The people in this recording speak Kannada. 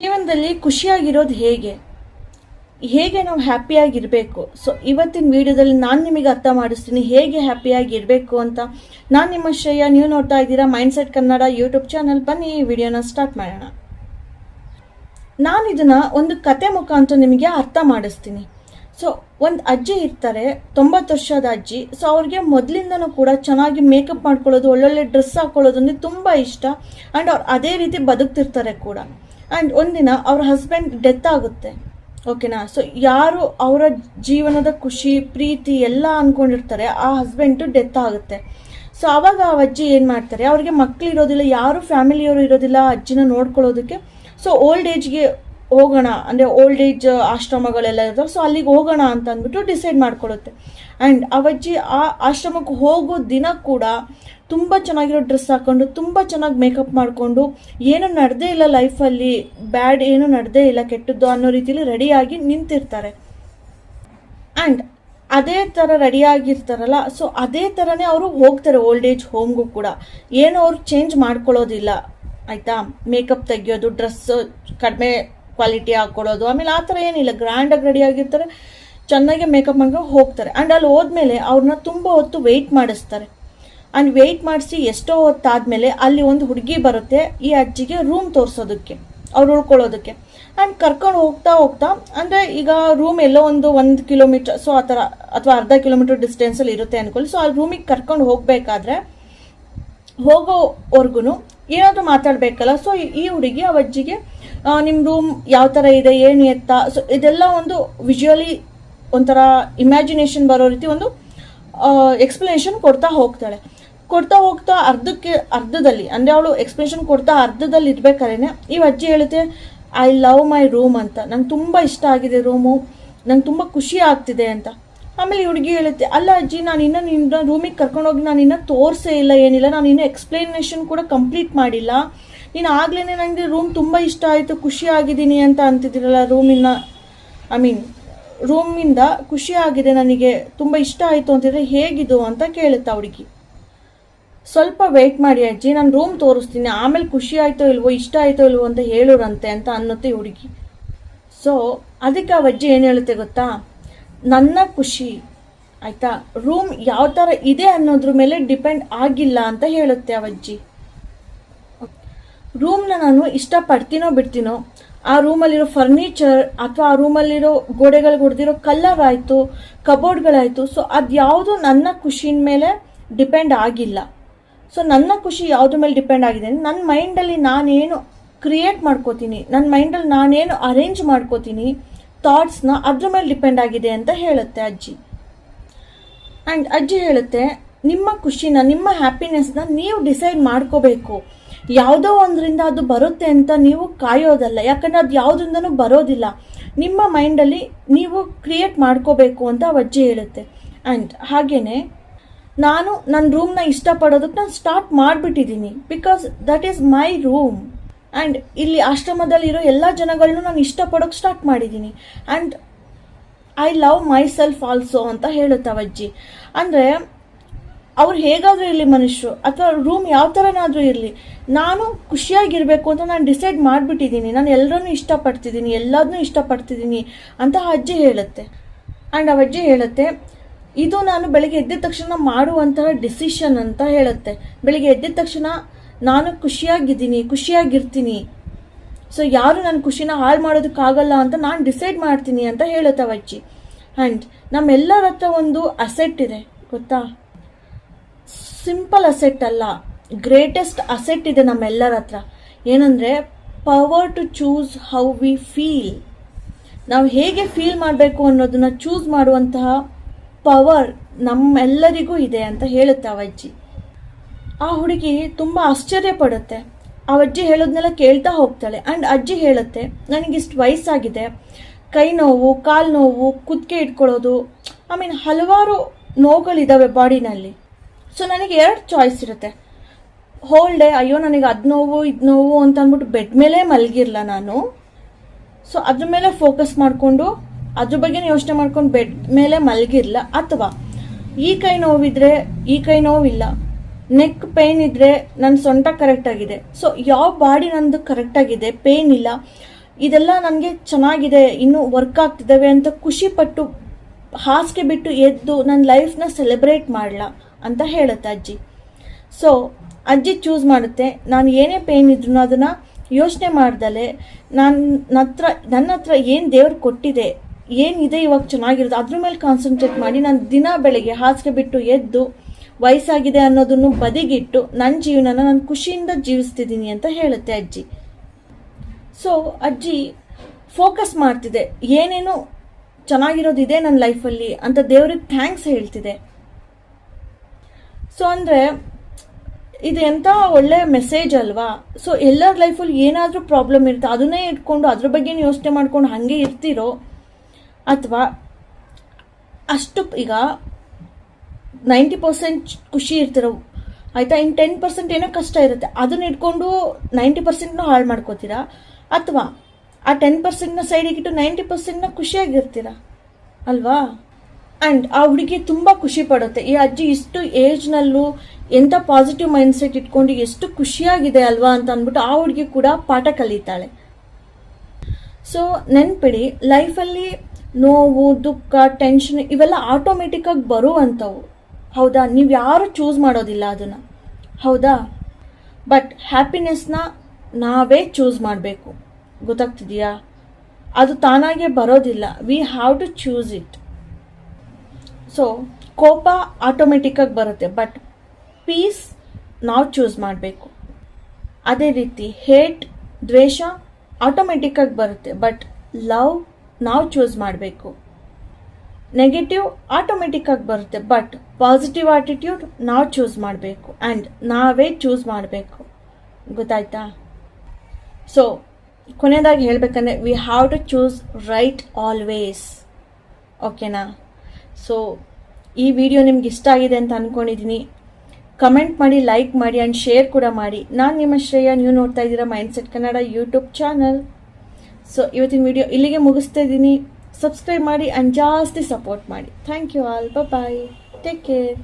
ಜೀವನದಲ್ಲಿ ಖುಷಿಯಾಗಿರೋದು ಹೇಗೆ ಹೇಗೆ ನಾವು ಹ್ಯಾಪಿಯಾಗಿರಬೇಕು. ಸೊ ಇವತ್ತಿನ ವಿಡಿಯೋದಲ್ಲಿ ನಾನು ನಿಮಗೆ ಅರ್ಥ ಮಾಡಿಸ್ತೀನಿ ಹೇಗೆ ಹ್ಯಾಪಿಯಾಗಿರಬೇಕು ಅಂತ. ನಾನು ನಿಮ್ಮ ಶ್ರೇಯ, ನೀವು ನೋಡ್ತಾ ಇದ್ದೀರಾ ಮೈಂಡ್ಸೆಟ್ ಕನ್ನಡ ಯೂಟ್ಯೂಬ್ ಚಾನಲ್. ಬನ್ನಿ ಈ ವಿಡಿಯೋನ ಸ್ಟಾರ್ಟ್ ಮಾಡೋಣ. ನಾನು ಇದನ್ನ ಒಂದು ಕತೆ ಮುಖಾಂತರ ನಿಮಗೆ ಅರ್ಥ ಮಾಡಿಸ್ತೀನಿ. ಸೊ ಒಂದು ಅಜ್ಜಿ ಇರ್ತಾರೆ, 90 ವರ್ಷದ ಅಜ್ಜಿ. ಸೊ ಅವ್ರಿಗೆ ಮೊದಲಿಂದನೂ ಕೂಡ ಚೆನ್ನಾಗಿ ಮೇಕಪ್ ಮಾಡ್ಕೊಳ್ಳೋದು, ಒಳ್ಳೊಳ್ಳೆ ಡ್ರೆಸ್ ಹಾಕೊಳ್ಳೋದು ಅಂದರೆ ತುಂಬ ಇಷ್ಟ. ಆ್ಯಂಡ್ ಅವ್ರು ಅದೇ ರೀತಿ ಬದುಕ್ತಿರ್ತಾರೆ ಕೂಡ. ಆ್ಯಂಡ್ ಒಂದಿನ ಅವ್ರ ಹಸ್ಬೆಂಡ್ ಡೆತ್ ಆಗುತ್ತೆ, ಓಕೆನಾ. ಸೊ ಯಾರು ಅವರ ಜೀವನದ ಖುಷಿ ಪ್ರೀತಿ ಎಲ್ಲ ಅಂದ್ಕೊಂಡಿರ್ತಾರೆ, ಆ ಹಸ್ಬೆಂಡು ಡೆತ್ ಆಗುತ್ತೆ. ಸೊ ಆವಾಗ ಆ ಅಜ್ಜಿ ಏನು ಮಾಡ್ತಾರೆ, ಅವ್ರಿಗೆ ಮಕ್ಕಳು ಇರೋದಿಲ್ಲ, ಯಾರು ಫ್ಯಾಮಿಲಿಯವರು ಇರೋದಿಲ್ಲ ಅಜ್ಜಿನ ನೋಡ್ಕೊಳ್ಳೋದಕ್ಕೆ. ಸೊ ಓಲ್ಡ್ ಏಜ್ಗೆ ಹೋಗೋಣ ಅಂದರೆ ಓಲ್ಡ್ ಏಜ್ ಆಶ್ರಮಗಳೆಲ್ಲ ಇರ್ತಾವೆ, ಸೊ ಅಲ್ಲಿಗೆ ಹೋಗೋಣ ಅಂತ ಅಂದ್ಬಿಟ್ಟು ಡಿಸೈಡ್ ಮಾಡ್ಕೊಳ್ಳುತ್ತೆ. ಆ್ಯಂಡ್ ಅವಜ್ಜಿ ಆ ಆಶ್ರಮಕ್ಕೆ ಹೋಗೋ ದಿನ ಕೂಡ ತುಂಬ ಚೆನ್ನಾಗಿರೋ ಡ್ರೆಸ್ ಹಾಕ್ಕೊಂಡು, ತುಂಬ ಚೆನ್ನಾಗಿ ಮೇಕಪ್ ಮಾಡಿಕೊಂಡು, ಏನೂ ನಡೆದೇ ಇಲ್ಲ ಲೈಫಲ್ಲಿ, ಬ್ಯಾಡ್ ಏನೂ ನಡೆದೇ ಇಲ್ಲ, ಕೆಟ್ಟದ್ದು ಅನ್ನೋ ರೀತಿಯಲ್ಲಿ ರೆಡಿಯಾಗಿ ನಿಂತಿರ್ತಾರೆ. ಆ್ಯಂಡ್ ಅದೇ ಥರ ರೆಡಿಯಾಗಿರ್ತಾರಲ್ಲ, ಸೊ ಅದೇ ಥರನೇ ಅವರು ಹೋಗ್ತಾರೆ ಓಲ್ಡ್ ಏಜ್ ಹೋಮ್ಗೂ ಕೂಡ. ಏನೂ ಅವ್ರು ಚೇಂಜ್ ಮಾಡ್ಕೊಳ್ಳೋದಿಲ್ಲ, ಆಯಿತಾ. ಮೇಕಪ್ ತೆಗಿಯೋದು, ಡ್ರೆಸ್ ಕಡಿಮೆ ಕ್ವಾಲಿಟಿ ಹಾಕ್ಕೊಳ್ಳೋದು, ಆಮೇಲೆ ಆ ಥರ ಏನಿಲ್ಲ, ಗ್ರ್ಯಾಂಡಾಗಿ ರೆಡಿಯಾಗಿರ್ತಾರೆ, ಚೆನ್ನಾಗಿ ಮೇಕಪ್ ಮಾಡ್ಕೊಂಡು ಹೋಗ್ತಾರೆ. ಆ್ಯಂಡ್ ಅಲ್ಲಿ ಹೋದ್ಮೇಲೆ ಅವ್ರನ್ನ ತುಂಬ ಹೊತ್ತು ವೆಯ್ಟ್ ಮಾಡಿಸ್ತಾರೆ. ಆ್ಯಂಡ್ ವೆಯ್ಟ್ ಮಾಡಿಸಿ ಎಷ್ಟೋ ಹೊತ್ತಾದಮೇಲೆ ಅಲ್ಲಿ ಒಂದು ಹುಡುಗಿ ಬರುತ್ತೆ ಈ ಅಜ್ಜಿಗೆ ರೂಮ್ ತೋರಿಸೋದಕ್ಕೆ, ಅವ್ರು ಉಳ್ಕೊಳ್ಳೋದಕ್ಕೆ. ಆ್ಯಂಡ್ ಕರ್ಕೊಂಡು ಹೋಗ್ತಾ ಹೋಗ್ತಾ, ಅಂದರೆ ಈಗ ರೂಮ್ ಎಲ್ಲೋ ಒಂದು ಕಿಲೋಮೀಟರ್ ಸೊ ಆ ಥರ ಅಥವಾ ಅರ್ಧ ಕಿಲೋಮೀಟರ್ ಡಿಸ್ಟೆನ್ಸಲ್ಲಿ ಇರುತ್ತೆ ಅಂದ್ಕೊಳ್ಳಿ. ಸೊ ಆ ರೂಮಿಗೆ ಕರ್ಕೊಂಡು ಹೋಗಬೇಕಾದ್ರೆ ಹೋಗೋವರೆಗೂ ಏನಾದರೂ ಮಾತಾಡಬೇಕಲ್ಲ. ಸೊ ಈ ಹುಡುಗಿ ಆ ಅಜ್ಜಿಗೆ ನಿಮ್ಮ ರೂಮ್ ಯಾವ ಥರ ಇದೆ, ಏನು ಎತ್ತ, ಸೊ ಇದೆಲ್ಲ ಒಂದು ವಿಜುವಲಿ ಒಂಥರ ಇಮ್ಯಾಜಿನೇಷನ್ ಬರೋ ರೀತಿ ಒಂದು ಎಕ್ಸ್ಪ್ಲನೇಷನ್ ಕೊಡ್ತಾ ಹೋಗ್ತಾಳೆ. ಕೊಡ್ತಾ ಹೋಗ್ತಾ ಅರ್ಧದಲ್ಲಿ ಅಂದರೆ ಅವಳು ಎಕ್ಸ್ಪ್ಲನೇಷನ್ ಕೊಡ್ತಾ ಅರ್ಧದಲ್ಲಿ ಇರ್ಬೇಕಾದ್ರೆ ಈ ಅಜ್ಜಿ ಹೇಳುತ್ತೆ, ಐ ಲವ್ ಮೈ ರೂಮ್ ಅಂತ, ನಂಗೆ ತುಂಬ ಇಷ್ಟ ಆಗಿದೆ ರೂಮು, ನಂಗೆ ತುಂಬ ಖುಷಿ ಆಗ್ತಿದೆ ಅಂತ. ಆಮೇಲೆ ಈ ಹುಡುಗಿ ಹೇಳುತ್ತೆ, ಅಲ್ಲ ಅಜ್ಜಿ, ನಾನು ಇನ್ನೂ ನಿನ್ನ ರೂಮಿಗೆ ಕರ್ಕೊಂಡೋಗಿ ನಾನು ಇನ್ನೂ ತೋರಿಸೇ ಇಲ್ಲ, ಏನಿಲ್ಲ, ನಾನು ಇನ್ನೂ ಎಕ್ಸ್ಪ್ಲನೇಷನ್ ಕೂಡ ಕಂಪ್ಲೀಟ್ ಮಾಡಿಲ್ಲ, ನೀನು ಆಗ್ಲೇ ನನಗೆ ರೂಮ್ ತುಂಬ ಇಷ್ಟ ಆಯಿತು, ಖುಷಿ ಆಗಿದ್ದೀನಿ ಅಂತ ಅಂತಿದ್ದೀರಲ್ಲ, ರೂಮಿಂದ ಖುಷಿ ಆಗಿದೆ, ನನಗೆ ತುಂಬ ಇಷ್ಟ ಆಯಿತು ಅಂತಿದ್ರೆ ಹೇಗಿದು ಅಂತ ಕೇಳುತ್ತಾ ಹುಡುಗಿ. ಸ್ವಲ್ಪ ವೆಯ್ಟ್ ಮಾಡಿ ಅಜ್ಜಿ, ನಾನು ರೂಮ್ ತೋರಿಸ್ತೀನಿ, ಆಮೇಲೆ ಖುಷಿ ಆಯಿತೋ ಇಲ್ವೋ, ಇಷ್ಟ ಆಯಿತೋ ಇಲ್ವೋ ಅಂತ ಹೇಳೋರಂತೆ ಅಂತ ಅನ್ನುತ್ತೆ ಹುಡುಗಿ. ಸೊ ಅದಕ್ಕೆ ಆ ಅಜ್ಜಿ ಏನು ಹೇಳುತ್ತೆ ಗೊತ್ತಾ, ನನ್ನ ಖುಷಿ ಆಯಿತಾ ರೂಮ್ ಯಾವ ಥರ ಇದೆ ಅನ್ನೋದ್ರ ಮೇಲೆ ಡಿಪೆಂಡ್ ಆಗಿಲ್ಲ ಅಂತ ಹೇಳುತ್ತೆ ಆ ಅಜ್ಜಿ. ರೂಮ್ನ ನಾನು ಇಷ್ಟಪಡ್ತೀನೋ ಬಿಡ್ತೀನೋ, ಆ ರೂಮಲ್ಲಿರೋ ಫರ್ನಿಚರ್ ಅಥವಾ ಆ ರೂಮಲ್ಲಿರೋ ಗೋಡೆಗಳಿಗೆ ಹೊಡೆದಿರೋ ಕಲರ್ ಆಯಿತು, ಕಬೋರ್ಡ್ಗಳಾಯಿತು, ಸೊ ಅದು ಯಾವುದು ನನ್ನ ಖುಷಿನ ಮೇಲೆ ಡಿಪೆಂಡ್ ಆಗಿಲ್ಲ. ಸೊ ನನ್ನ ಖುಷಿ ಯಾವುದ್ರ ಮೇಲೆ ಡಿಪೆಂಡ್ ಆಗಿದೆ, ನನ್ನ ಮೈಂಡಲ್ಲಿ ನಾನೇನು ಕ್ರಿಯೇಟ್ ಮಾಡ್ಕೋತೀನಿ, ನನ್ನ ಮೈಂಡಲ್ಲಿ ನಾನೇನು ಅರೇಂಜ್ ಮಾಡ್ಕೋತೀನಿ ಥಾಟ್ಸ್ನ, ಅದ್ರ ಮೇಲೆ ಡಿಪೆಂಡ್ ಆಗಿದೆ ಅಂತ ಹೇಳುತ್ತೆ ಅಜ್ಜಿ. ಆ್ಯಂಡ್ ಅಜ್ಜಿ ಹೇಳುತ್ತೆ, ನಿಮ್ಮ ಖುಷಿನ, ನಿಮ್ಮ ಹ್ಯಾಪಿನೆಸ್ನ ನೀವು ಡಿಸೈಡ್ ಮಾಡ್ಕೋಬೇಕು. ಯಾವುದೋ ಒಂದರಿಂದ ಅದು ಬರುತ್ತೆ ಅಂತ ನೀವು ಕಾಯೋದಲ್ಲ, ಯಾಕಂದರೆ ಅದು ಯಾವುದರಿಂದನೂ ಬರೋದಿಲ್ಲ, ನಿಮ್ಮ ಮೈಂಡಲ್ಲಿ ನೀವು ಕ್ರಿಯೇಟ್ ಮಾಡ್ಕೋಬೇಕು ಅಂತ ಅಜ್ಜಿ ಹೇಳುತ್ತೆ. ಆ್ಯಂಡ್ ಹಾಗೆಯೇ ನಾನು ನನ್ನ ರೂಮ್ನ ಇಷ್ಟಪಡೋದಕ್ಕೆ ನಾನು ಸ್ಟಾರ್ಟ್ ಮಾಡಿಬಿಟ್ಟಿದ್ದೀನಿ, because that is my room. And ಇಲ್ಲಿ ಆಶ್ರಮದಲ್ಲಿರೋ ಎಲ್ಲ ಜನಗಳನ್ನೂ ನಾನು ಇಷ್ಟಪಡೋಕ್ಕೆ ಸ್ಟಾರ್ಟ್ ಮಾಡಿದ್ದೀನಿ. And I love myself also ಅಂತ ಹೇಳುತ್ತೆ ಅಜ್ಜಿ. ಅಂದರೆ ಅವ್ರು ಹೇಗಾದರೂ ಇರಲಿ ಮನುಷ್ಯರು, ಅಥವಾ ರೂಮ್ ಯಾವ ಥರನಾದರೂ ಇರಲಿ, ನಾನು ಖುಷಿಯಾಗಿರಬೇಕು ಅಂತ ನಾನು ಡಿಸೈಡ್ ಮಾಡಿಬಿಟ್ಟಿದ್ದೀನಿ, ನಾನು ಎಲ್ಲರನ್ನೂ ಇಷ್ಟಪಡ್ತಿದ್ದೀನಿ, ಎಲ್ಲದನ್ನೂ ಇಷ್ಟಪಡ್ತಿದ್ದೀನಿ ಅಂತ ಅಜ್ಜಿ ಹೇಳುತ್ತೆ. ಆ್ಯಂಡ್ ಆ ಅಜ್ಜಿ ಹೇಳುತ್ತೆ, ಇದು ನಾನು ಬೆಳಗ್ಗೆ ಎದ್ದಿದ ತಕ್ಷಣ ಮಾಡುವಂತಹ ಡಿಸಿಷನ್ ಅಂತ ಹೇಳುತ್ತೆ. ಬೆಳಿಗ್ಗೆ ಎದ್ದಿದ ತಕ್ಷಣ ನಾನು ಖುಷಿಯಾಗಿರ್ತೀನಿ, ಸೊ ಯಾರು ನನ್ನ ಖುಷಿನ ಹಾಳು ಮಾಡೋದಕ್ಕಾಗಲ್ಲ ಅಂತ ನಾನು ಡಿಸೈಡ್ ಮಾಡ್ತೀನಿ ಅಂತ ಹೇಳುತ್ತೆ ಅಜ್ಜಿ. ಆ್ಯಂಡ್ ನಮ್ಮೆಲ್ಲರ ಹತ್ರ ಒಂದು ಅಸೆಟ್ ಇದೆ ಗೊತ್ತಾ, ಸಿಂಪಲ್ ಅಸೆಟ್ ಅಲ್ಲ, ಗ್ರೇಟೆಸ್ಟ್ ಅಸೆಟ್ ಇದೆ ನಮ್ಮೆಲ್ಲರ ಹತ್ರ. ಏನಂದರೆ power to choose how we feel. ನಾವು ಹೇಗೆ ಫೀಲ್ ಮಾಡಬೇಕು ಅನ್ನೋದನ್ನ ಚೂಸ್ ಮಾಡುವಂತಹ ಪವರ್ ನಮ್ಮೆಲ್ಲರಿಗೂ ಇದೆ ಅಂತ ಹೇಳುತ್ತೆ ಅಜ್ಜಿ. ಆ ಹುಡುಗಿ ತುಂಬ ಆಶ್ಚರ್ಯ ಪಡುತ್ತೆ, ಆ ಅಜ್ಜಿ ಹೇಳೋದನ್ನೆಲ್ಲ ಕೇಳ್ತಾ ಹೋಗ್ತಾಳೆ. ಆ್ಯಂಡ್ ಅಜ್ಜಿ ಹೇಳುತ್ತೆ, ನನಗಿಷ್ಟು ವಯಸ್ಸಾಗಿದೆ, ಕೈ ನೋವು, ಕಾಲು ನೋವು, ಕುತ್ತಿಗೆ ಇಟ್ಕೊಳ್ಳೋದು, ಹಲವಾರು ನೋವುಗಳಿದ್ದಾವೆ ಬಾಡಿನಲ್ಲಿ. ಸೊ ನನಗೆ 2 ಚಾಯ್ಸ್ ಇರುತ್ತೆ. ಹೋಲ್ ಡೇ ಅಯ್ಯೋ ನನಗೆ ಅದು ನೋವು ಇದು ನೋವು ಅಂತ ಅಂದ್ಬಿಟ್ಟು ಬೆಡ್ ಮೇಲೆ ಮಲಗಿರಲ್ಲ ನಾನು, ಸೊ ಅದ್ರ ಮೇಲೆ ಫೋಕಸ್ ಮಾಡಿಕೊಂಡು ಅದ್ರ ಬಗ್ಗೆ ಯೋಚನೆ ಮಾಡ್ಕೊಂಡು ಬೆಡ್ ಮೇಲೆ ಮಲಗಿರಲ್ಲ, ಅಥವಾ ಈ ಕೈ ನೋವಿದ್ರೆ ಈ ಕೈ ನೋವಿಲ್ಲ, ನೆಕ್ ಪೇನ್ ಇದ್ರೆ ನನ್ನ ಸೊಂಟ ಕರೆಕ್ಟ್ ಆಗಿದೆ, ಸೊ ಯಾವ ಬಾಡಿ ನಂದು ಕರೆಕ್ಟ್ ಆಗಿದೆ, ಪೇನ್ ಇಲ್ಲ, ಇದೆಲ್ಲ ನನಗೆ ಚೆನ್ನಾಗಿದೆ, ಇನ್ನೂ ವರ್ಕ್ ಆಗ್ತಿದ್ದಾವೆ ಅಂತ ಖುಷಿ ಪಟ್ಟು ಹಾಸಿಗೆ ಬಿಟ್ಟು ಎದ್ದು ನನ್ನ ಲೈಫ್ನ ಸೆಲೆಬ್ರೇಟ್ ಮಾಡಲ ಅಂತ ಹೇಳುತ್ತೆ ಅಜ್ಜಿ. ಸೊ ಅಜ್ಜಿ ಚೂಸ್ ಮಾಡುತ್ತೆ, ನಾನು ಏನೇ ಪೇನ್ ಇದ್ರೂ ಅದನ್ನು ಯೋಚನೆ ಮಾಡ್ದಲೆ ನನ್ನ ಹತ್ರ ಏನು ದೇವ್ರು ಕೊಟ್ಟಿದೆ, ಏನಿದೆ ಇವಾಗ ಚೆನ್ನಾಗಿರೋದು ಅದ್ರ ಮೇಲೆ ಕಾನ್ಸಂಟ್ರೇಟ್ ಮಾಡಿ ನಾನು ದಿನ ಬೆಳಗ್ಗೆ ಹಾಸಿಗೆ ಬಿಟ್ಟು ಎದ್ದು ವಯಸ್ಸಾಗಿದೆ ಅನ್ನೋದನ್ನು ಬದಿಗಿಟ್ಟು ನನ್ನ ಜೀವನನ ನಾನು ಖುಷಿಯಿಂದ ಜೀವಿಸ್ತಿದ್ದೀನಿ ಅಂತ ಹೇಳುತ್ತೆ ಅಜ್ಜಿ. ಸೊ ಅಜ್ಜಿ ಫೋಕಸ್ ಮಾಡ್ತಿದೆ, ಏನೇನೋ ಚೆನ್ನಾಗಿರೋದಿದೆ ನನ್ನ ಲೈಫಲ್ಲಿ ಅಂತ ದೇವ್ರಿಗೆ ಥ್ಯಾಂಕ್ಸ್ ಹೇಳ್ತಿದೆ. ಸೊ ಅಂದರೆ ಇದು ಎಂಥ ಒಳ್ಳೆಯ ಮೆಸೇಜ್ ಅಲ್ವಾ. ಸೊ ಎಲ್ಲರ ಲೈಫಲ್ಲಿ ಏನಾದರೂ ಪ್ರಾಬ್ಲಮ್ ಇರುತ್ತೆ, ಅದನ್ನೇ ಇಟ್ಕೊಂಡು ಅದ್ರ ಬಗ್ಗೆ ಯೋಚನೆ ಮಾಡ್ಕೊಂಡು ಹಾಗೆ ಇರ್ತಿರೋ, ಅಥವಾ ಅಷ್ಟು ಈಗ 90% ಖುಷಿ ಇರ್ತಿರೋ ಆಯಿತಾ, ಇನ್ನು 10% ಏನೋ ಕಷ್ಟ ಇರುತ್ತೆ, ಅದನ್ನ ಇಟ್ಕೊಂಡು 90% ಹಾಳು ಮಾಡ್ಕೋತೀರಾ, ಅಥವಾ ಆ 10% ಸೈಡಿಗಿಟ್ಟು 90% ಖುಷಿಯಾಗಿರ್ತೀರಾ ಅಲ್ವಾ. ಆ್ಯಂಡ್ ಆ ಹುಡುಗಿ ತುಂಬ ಖುಷಿ ಪಡುತ್ತೆ, ಈ ಅಜ್ಜಿ ಇಷ್ಟು ಏಜ್ನಲ್ಲೂ ಎಂಥ ಪಾಸಿಟಿವ್ ಮೈಂಡ್ಸೆಟ್ ಇಟ್ಕೊಂಡು ಎಷ್ಟು ಖುಷಿಯಾಗಿದೆ ಅಲ್ವಾ ಅಂತ ಅಂದ್ಬಿಟ್ಟು ಆ ಹುಡುಗಿ ಕೂಡ ಪಾಠ ಕಲಿತಾಳೆ. ಸೊ ನೆನ್ಪಿಡಿ, ಲೈಫಲ್ಲಿ ನೋವು, ದುಃಖ, ಟೆನ್ಷನ್ ಇವೆಲ್ಲ ಆಟೋಮೆಟಿಕ್ಕಾಗಿ ಬರುವಂಥವು, ಹೌದಾ. ನೀವು ಯಾರು ಚೂಸ್ ಮಾಡೋದಿಲ್ಲ ಅದನ್ನು, ಹೌದಾ. ಬಟ್ ಹ್ಯಾಪಿನೆಸ್ನ ನಾವೇ ಚೂಸ್ ಮಾಡಬೇಕು, ಗೊತ್ತಾಗ್ತಿದೆಯಾ. ಅದು ತಾನಾಗೆ ಬರೋದಿಲ್ಲ, we have to choose it. So ಕೋಪ ಆಟೋಮೆಟಿಕ್ಕಾಗಿ ಬರುತ್ತೆ, ಬಟ್ ಪೀಸ್ ನಾವು ಚೂಸ್ ಮಾಡಬೇಕು. ಅದೇ ರೀತಿ ಹೇಟ್, ದ್ವೇಷ ಆಟೋಮೆಟಿಕ್ಕಾಗಿ ಬರುತ್ತೆ, ಬಟ್ ಲವ್ ನಾವು ಚೂಸ್ ಮಾಡಬೇಕು. ನೆಗೆಟಿವ್ ಆಟೋಮೆಟಿಕ್ಕಾಗಿ ಬರುತ್ತೆ, ಬಟ್ ಪಾಸಿಟಿವ್ ಆಟಿಟ್ಯೂಡ್ ನಾವು ಚೂಸ್ ಮಾಡಬೇಕು, ಆ್ಯಂಡ್ ನಾವೇ ಚೂಸ್ ಮಾಡಬೇಕು, ಗೊತ್ತಾಯ್ತಾ. ಸೊ ಕೊನೆಯದಾಗಿ ಹೇಳಬೇಕಂದ್ರೆ we have to choose right always, ಓಕೆನಾ. ಸೊ ಈ ವಿಡಿಯೋ ನಿಮ್ಗೆ ಇಷ್ಟ ಆಗಿದೆ ಅಂತ ಅಂದ್ಕೊಂಡಿದ್ದೀನಿ. ಕಮೆಂಟ್ ಮಾಡಿ, ಲೈಕ್ ಮಾಡಿ ಆ್ಯಂಡ್ ಶೇರ್ ಕೂಡ ಮಾಡಿ. ನಾನು ನಿಮ್ಮ ಶ್ರೇಯ, ನೀವು ನೋಡ್ತಾ ಇದ್ದೀರಾ mindset Kannada YouTube channel. So ಇವತ್ತಿನ ವಿಡಿಯೋ ಇಲ್ಲಿಗೆ ಮುಗಿಸ್ತಾ ಇದ್ದೀನಿ. ಸಬ್ಸ್ಕ್ರೈಬ್ ಮಾಡಿ ಆ್ಯಂಡ್ ಜಾಸ್ತಿ ಸಪೋರ್ಟ್ ಮಾಡಿ. Thank you all, bye, take care.